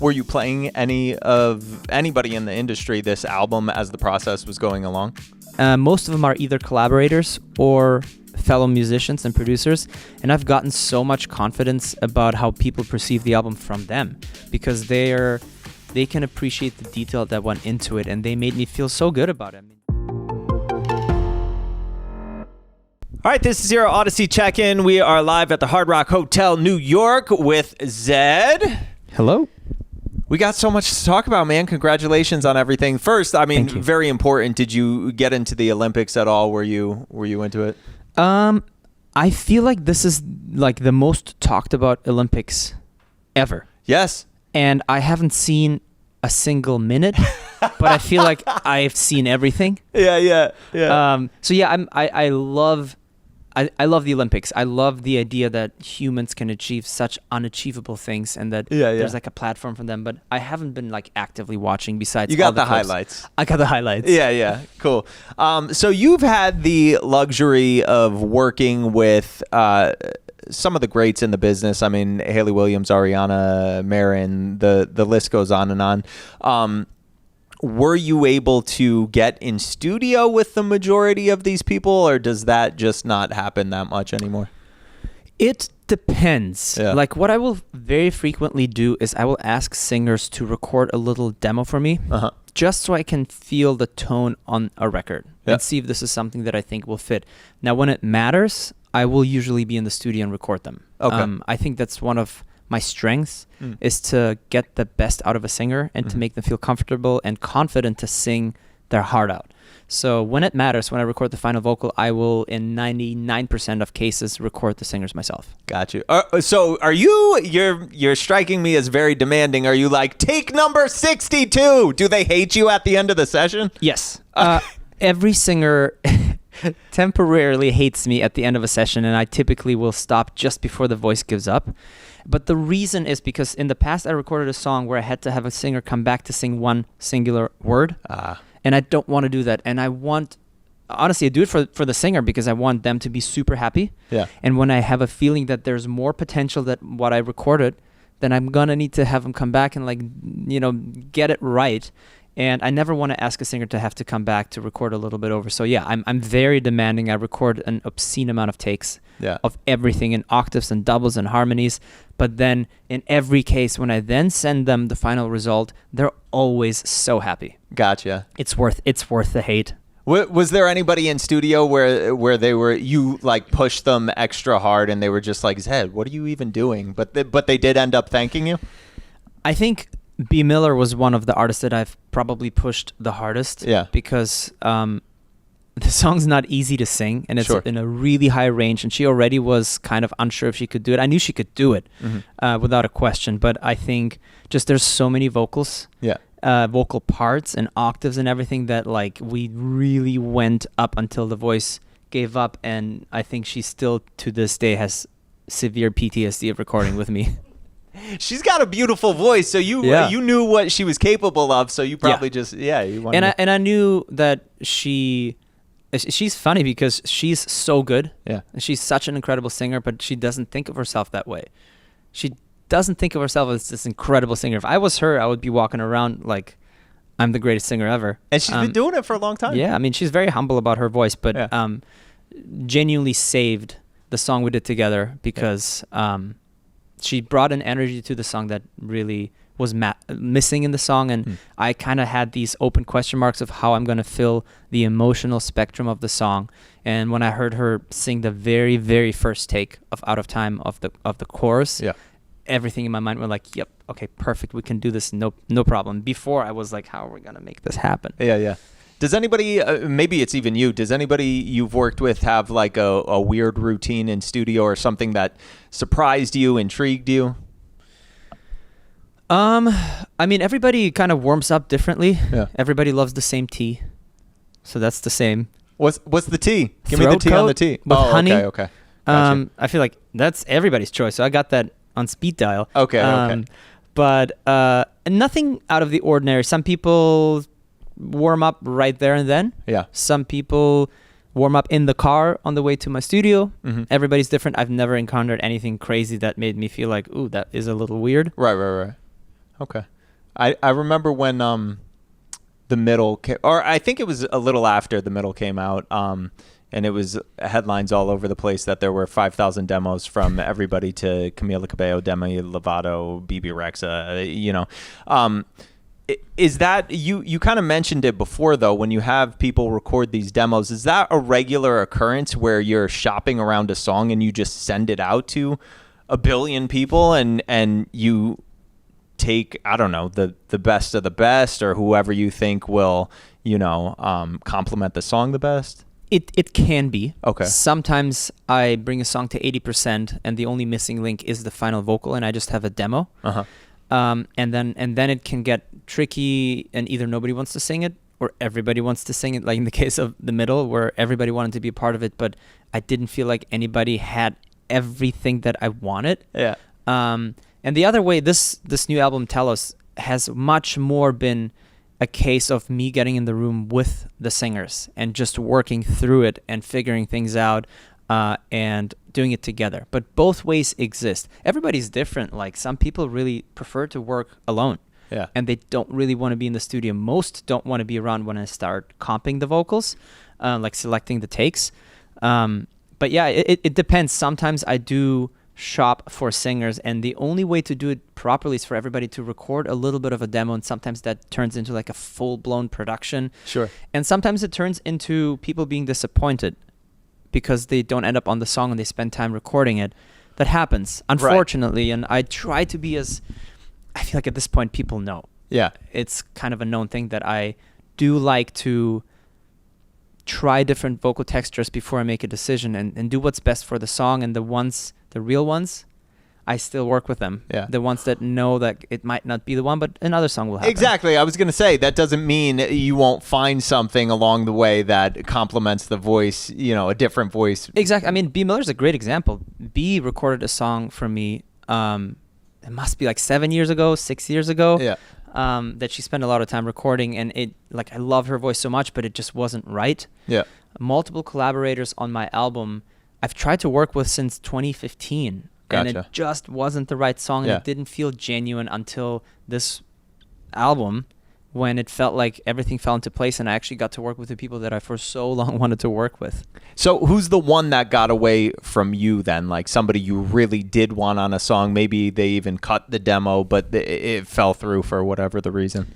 Were you playing anybody in the industry this album as the process was going along? Most of them are either collaborators or fellow musicians and producers, and I've gotten so much confidence about how people perceive the album from them, because they can appreciate the detail that went into it, and they made me feel so good about it. All right, this is your Audacy check-in. We are live at the Hard Rock Hotel, New York, with Zedd. Hello. We got so much to talk about, man. Congratulations on everything. First, I mean, very important. Did you get into the Olympics at all? Were you into it? I feel like this is like the most talked about Olympics ever. Yes. And I haven't seen a single minute, but I feel like I've seen everything. Yeah. So yeah, I love the Olympics. I love the idea that humans can achieve such unachievable things, and that there's like a platform for them. But I haven't been like actively watching. Besides, you got all the clips. highlights. I got the highlights. Yeah, cool. So you've had the luxury of working with some of the greats in the business. I mean, Hayley Williams, Ariana, Marin, the list goes on and on. Were you able to get in studio with the majority of these people, or does that just not happen that much anymore? It depends. Yeah. Like, what I will very frequently do is I will ask singers to record a little demo for me, just so I can feel the tone on a record and see if this is something that I think will fit. Now, when it matters, I will usually be in the studio and record them. Okay. I think that's one of my strengths is to get the best out of a singer and to make them feel comfortable and confident to sing their heart out. So when it matters, when I record the final vocal, I will, in 99% of cases, record the singers myself. Got you. So are you're striking me as very demanding. Are you like, take number 62? Do they hate you at the end of the session? Yes. Every singer temporarily hates me at the end of a session, and I typically will stop just before the voice gives up. But the reason is because in the past I recorded a song where I had to have a singer come back to sing one singular word. And I don't want to do that. And honestly, I do it for the singer because I want them to be super happy. Yeah. And when I have a feeling that there's more potential than what I recorded, then I'm going to need to have them come back and get it right. And I never want to ask a singer to have to come back to record a little bit over. So yeah, I'm very demanding. I record an obscene amount of takes of everything in octaves and doubles and harmonies. But then in every case, when I then send them the final result, they're always so happy. Gotcha. It's worth the hate. Was there anybody in studio where you like pushed them extra hard and they were just like, Zedd, what are you even doing? But they did end up thanking you? I think B. Miller was one of the artists that I've probably pushed the hardest. Yeah. Because the song's not easy to sing, and it's in a really high range, and she already was kind of unsure if she could do it. I knew she could do it without a question, but I think just there's so many vocals, vocal parts and octaves and everything that like we really went up until the voice gave up, and I think she still to this day has severe PTSD of recording with me. She's got a beautiful voice, so you knew what she was capable of, so you probably you wanted and I knew that she's funny because she's so good. Yeah. She's such an incredible singer, but she doesn't think of herself that way. She doesn't think of herself as this incredible singer. If I was her, I would be walking around like I'm the greatest singer ever. And she's been doing it for a long time. Yeah, I mean, she's very humble about her voice, but genuinely saved the song we did together because she brought an energy to the song that really was missing in the song, and I kind of had these open question marks of how I'm going to fill the emotional spectrum of the song. And when I heard her sing the very, very first take of Out of Time of the chorus, everything in my mind went like, yep, okay, perfect, we can do this, no problem. Before I was like, how are we going to make this happen? Yeah. Does anybody, maybe it's even you, does anybody you've worked with have like a weird routine in studio or something that surprised you, intrigued you? I mean, everybody kind of warms up differently. Yeah. Everybody loves the same tea. So that's the same. What's the tea? Give me the tea on the tea. With honey. Okay. Gotcha. I feel like that's everybody's choice. So I got that on speed dial. Okay. But nothing out of the ordinary. Some people warm up right there and then. Yeah. Some people warm up in the car on the way to my studio. Mm-hmm. Everybody's different. I've never encountered anything crazy that made me feel like, ooh, that is a little weird. Right. Okay. I remember when the middle came, or I think it was a little after the middle came out, and it was headlines all over the place that there were 5,000 demos from everybody to Camila Cabello, Demi Lovato, BB Rexa, you know. Is that, you kind of mentioned it before though, when you have people record these demos, is that a regular occurrence where you're shopping around a song and you just send it out to a billion people and you take, I don't know, the best of the best or whoever you think will, you know, complement the song the best? It can be. Okay. Sometimes I bring a song to 80% and the only missing link is the final vocal and I just have a demo. Uh-huh. And then it can get tricky and either nobody wants to sing it or everybody wants to sing it, like in the case of the middle where everybody wanted to be a part of it, but I didn't feel like anybody had everything that I wanted. Yeah. And the other way, this new album, Telos, has much more been a case of me getting in the room with the singers and just working through it and figuring things out and doing it together. But both ways exist. Everybody's different. Like some people really prefer to work alone. Yeah. And they don't really want to be in the studio. Most don't want to be around when I start comping the vocals, like selecting the takes. But yeah, it depends. Sometimes I do shop for singers and the only way to do it properly is for everybody to record a little bit of a demo, and sometimes that turns into like a full-blown production. Sure. And sometimes it turns into people being disappointed because they don't end up on the song and they spend time recording it. That happens, unfortunately. Right. And I try to be I feel like at this point people know. Yeah. It's kind of a known thing that I do like to try different vocal textures before I make a decision and do what's best for the song. And the real ones, I still work with them. Yeah. The ones that know that it might not be the one, but another song will happen. Exactly. I was going to say, that doesn't mean you won't find something along the way that complements the voice, you know, a different voice. Exactly. I mean, B. Miller's a great example. B recorded a song for me, it must be like 6 years ago, Yeah. that she spent a lot of time recording, and it, like, I love her voice so much, but it just wasn't right. Yeah. Multiple collaborators on my album I've tried to work with since 2015. Gotcha. And it just wasn't the right song, and Yeah. it didn't feel genuine until this album, when it felt like everything fell into place and I actually got to work with the people that I for so long wanted to work with. So who's the one that got away from you then? Like somebody you really did want on a song, maybe they even cut the demo, but it fell through for whatever the reason.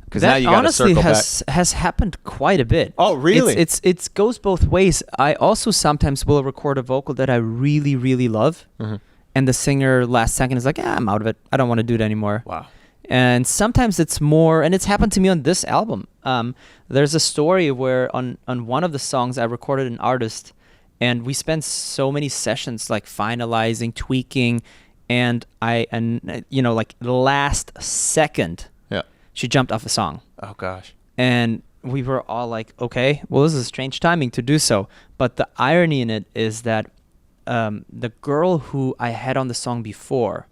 Because now you got to circle back. Has happened quite a bit. Oh, really? It goes both ways. I also sometimes will record a vocal that I really, really love, and the singer last second is like, I'm out of it. I don't want to do it anymore. Wow. And sometimes it's more, and it's happened to me on this album. There's a story where on one of the songs I recorded an artist, and we spent so many sessions like finalizing, tweaking, and like the last second, she jumped off a song. Oh gosh. And we were all like, okay, well, this is strange timing to do so. But the irony in it is that the girl who I had on the song before,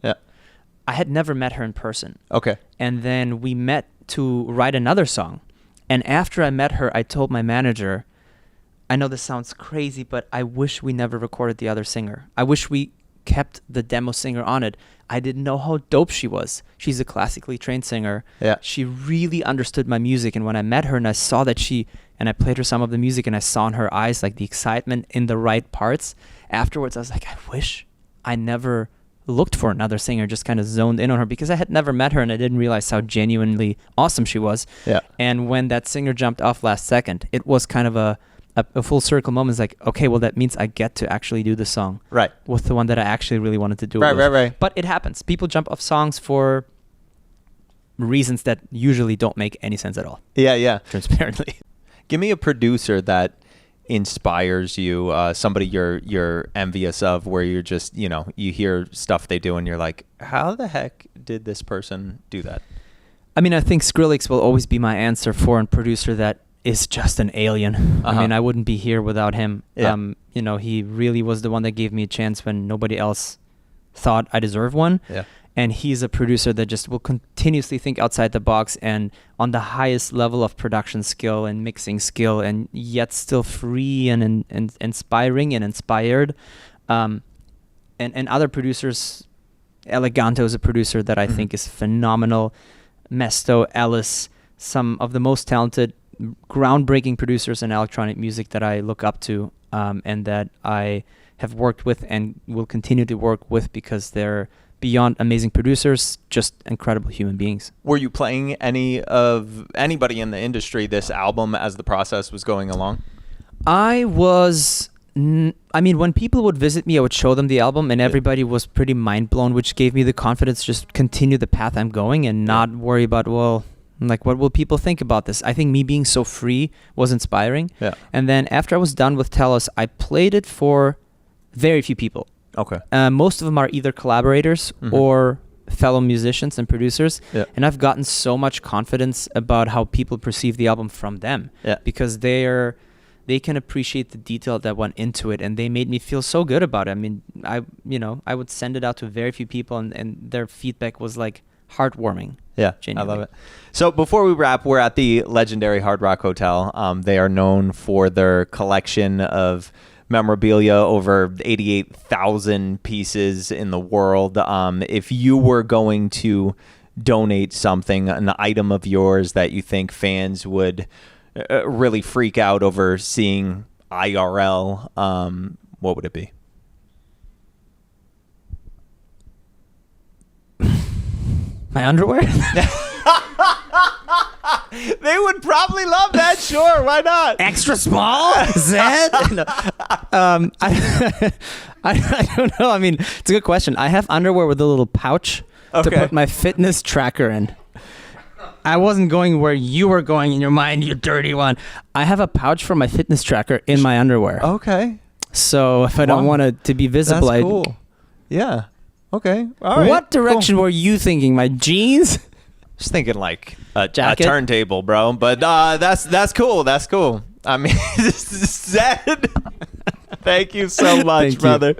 I had never met her in person. Okay. And then we met to write another song. And after I met her, I told my manager, I know this sounds crazy, but I wish we never recorded the other singer. I wish we kept the demo singer on it. I didn't know how dope she was. She's a classically trained singer. Yeah. She really understood my music. And when I met her and I saw that and I played her some of the music and I saw in her eyes like the excitement in the right parts, afterwards I was like, I wish I never looked for another singer, just kind of zoned in on her, because I had never met her and I didn't realize how genuinely awesome she was. Yeah. And when that singer jumped off last second, it was kind of a full circle moment. It's like, okay, well, that means I get to actually do the song with the one that I actually really wanted to do. Right. But it happens. People jump off songs for reasons that usually don't make any sense at all. Yeah. Transparently. Give me a producer that inspires you, somebody you're envious of, where you're just, you hear stuff they do and you're like, how the heck did this person do that? I mean, I think Skrillex will always be my answer for a producer that is just an alien. I mean, I wouldn't be here without him. Yeah. He really was the one that gave me a chance when nobody else thought I deserved one. Yeah. And he's a producer that just will continuously think outside the box and on the highest level of production skill and mixing skill, and yet still free and inspiring and inspired. And other producers Eleganto is a producer that I think is phenomenal. Mesto, Ellis, some of the most talented, groundbreaking producers in electronic music that I look up to, and that I have worked with and will continue to work with because they're beyond amazing producers, just incredible human beings. Were you playing anybody in the industry this album as the process was going along? I was... I mean, when people would visit me, I would show them the album, and everybody was pretty mind blown, which gave me the confidence to just continue the path I'm going and not worry about, well, like, what will people think about this? I think me being so free was inspiring. Yeah. And then after I was done with Telos, I played it for very few people. Okay. Most of them are either collaborators or fellow musicians and producers. Yeah. And I've gotten so much confidence about how people perceive the album from them. Yeah. Because they can appreciate the detail that went into it, and they made me feel so good about it. I mean, I would send it out to very few people, and their feedback was like heartwarming. Yeah, genuinely. I love it. So before we wrap, we're at the legendary Hard Rock Hotel. They are known for their collection of memorabilia, over 88,000 pieces in the world. If you were going to donate something, an item of yours that you think fans would really freak out over seeing IRL, what would it be? My underwear? They would probably love that. Sure, why not? Extra small? Zedd? No. I don't know. I mean, it's a good question. I have underwear with a little pouch to put my fitness tracker in. I wasn't going where you were going in your mind, you dirty one. I have a pouch for my fitness tracker in my underwear. Okay. So if I don't want it to be visible, that's cool. Yeah. Okay. All right. What direction were you thinking? My jeans? Just thinking like a Jacket? turntable, bro. But that's cool. That's cool. I mean, Zedd, thank you so much, brother.